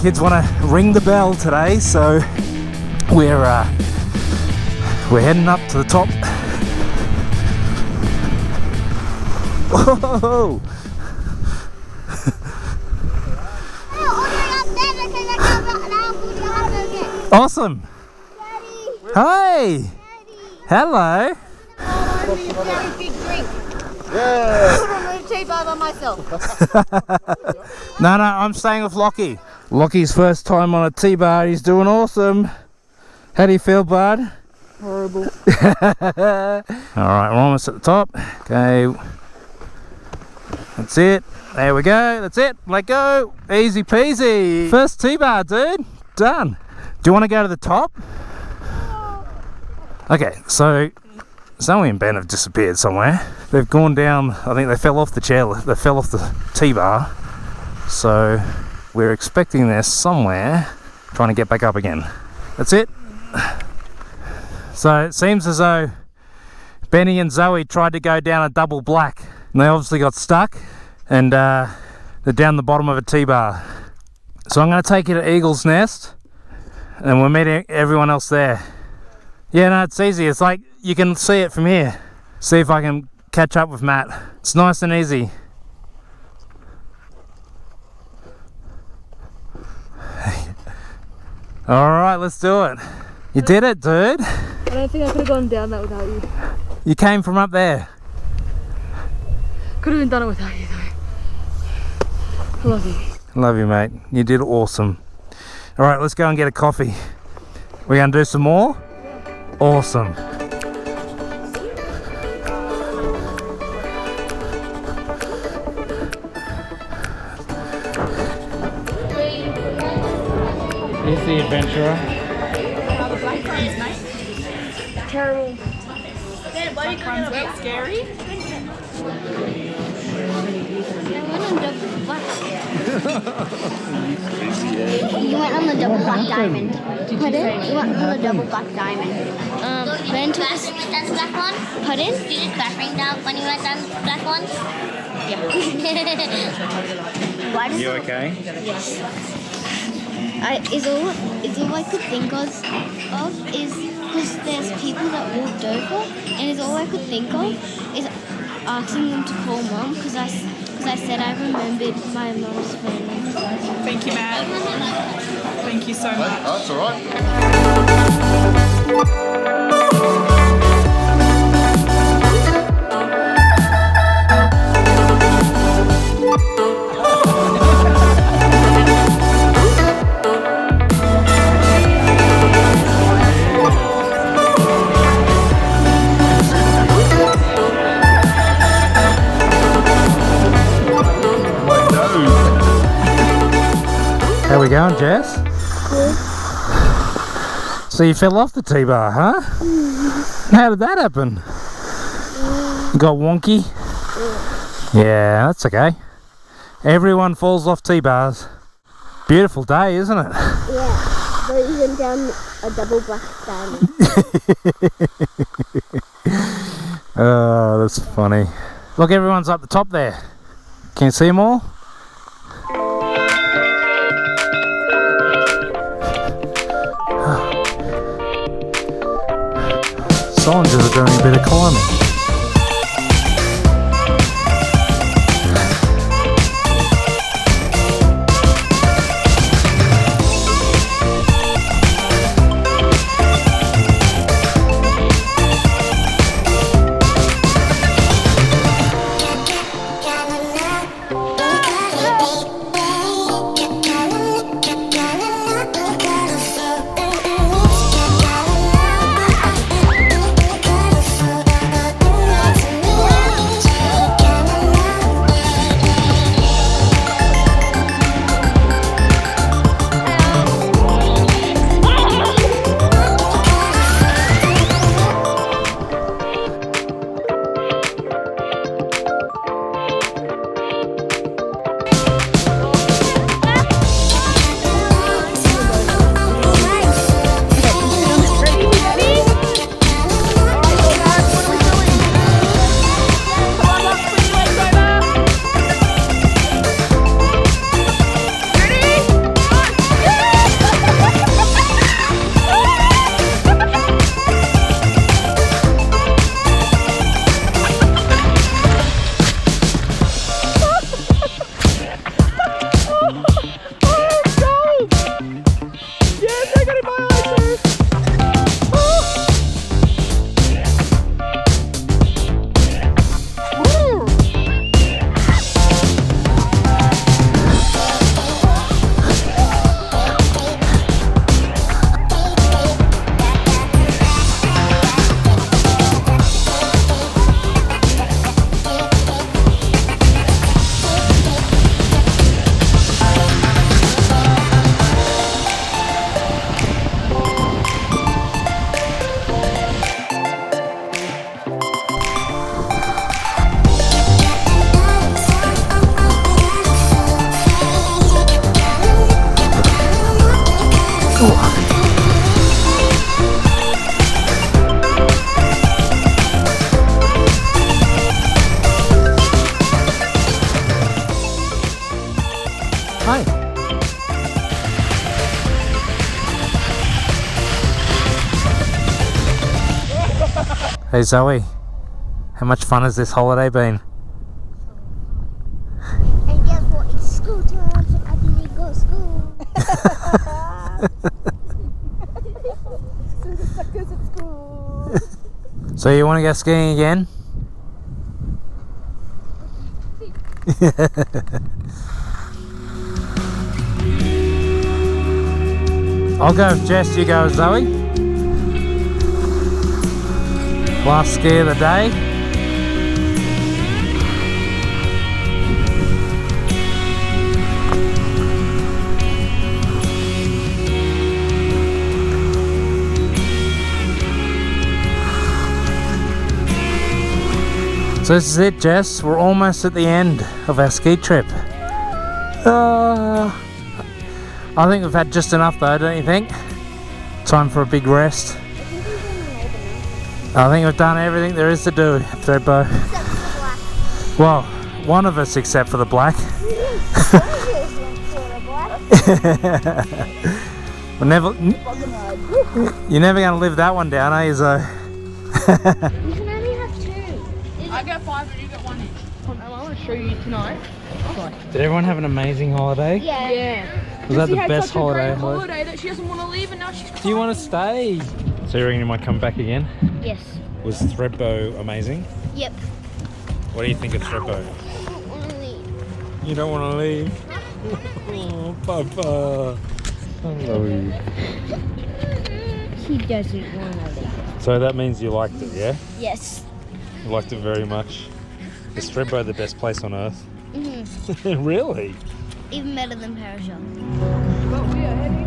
kids want to ring the bell today, so we're heading up to the top. Whoa! Awesome! Daddy. Hey! Daddy. Hello! Big drink. Yeah! I'm going to T-bar by myself. No, I'm staying with Lockie. Lockie's first time on a T-bar, he's doing awesome. How do you feel, bud? Horrible. Alright, we're almost at the top. Okay. That's it. There we go. That's it. Let go. Easy peasy. First T-bar, dude. Done. Do you want to go to the top? Okay, so Zoe and Ben have disappeared somewhere. They've gone down, I think they fell off the chair, they fell off the T-bar. So we're expecting they're somewhere trying to get back up again. That's it. So it seems as though Benny and Zoe tried to go down a double black and they obviously got stuck and they're down the bottom of a T-bar. So I'm going to take you to Eagle's Nest and we're meeting everyone else there. Yeah, no, it's easy. It's like you can see it from here. See if I can catch up with Matt. It's nice and easy. Alright, let's do it. You did it, dude. I don't think I could have gone down that without you. You came from up there. Could have done it without you though. I love you. Love you, mate. You did awesome. Alright, let's go and get a coffee. We're going to do some more? Yeah. Awesome. Here's the adventurer. The black one's nice. Terrible. The black one's a bit scary. You went on the double black diamond. Pardon? You went on the double black diamond. Then to that's black one. Pardon? Did you clap ring down when you went down black one? Yeah. Why does You okay? is all I could think of is because there's people that walked over, and is all I could think of is asking them to call mum because I said I remembered my mum's phone number. Thank you, Matt. Thank you so much. That's alright. How we going, Jess? Good. So you fell off the T-bar, huh? How did that happen? You got wonky? Yeah, that's okay. Everyone falls off T-bars. Beautiful day, isn't it? Yeah, but you went down a double black diamond. Oh, that's funny. Look, everyone's up the top there. Can you see them all? Soldiers are doing a bit of climbing. Hey Zoe, how much fun has this holiday been? And guess what? It's school time, so I need to go to school. So you want to go skiing again? I'll go with Jess, you go with Zoe. Last ski of the day. So this is it, Jess. We're almost at the end of our ski trip. I think we've had just enough though, don't you think? Time for a big rest. I think we've done everything there is to do, Thredbo. Well, one of us except for the black. We're never, you're never going to live that one down, are you, Zoe? I got 5 and you got 1 each. I want to show you tonight. Did everyone have an amazing holiday? Yeah. Was that the She had best such a great holiday? holiday that she doesn't want to leave and now she's crying. Do you want to stay? So you reckon you might come back again? Yes. Was Thredbo amazing? Yep. What do you think of Thredbo? I don't want to leave. You don't want to leave? Oh, Papa. I love you. He doesn't want to leave. So that means you liked it, yeah? Yes. You liked it very much. Is Thredbo the best place on earth? Mm-hmm. Really? Even better than Parashop. But we are heading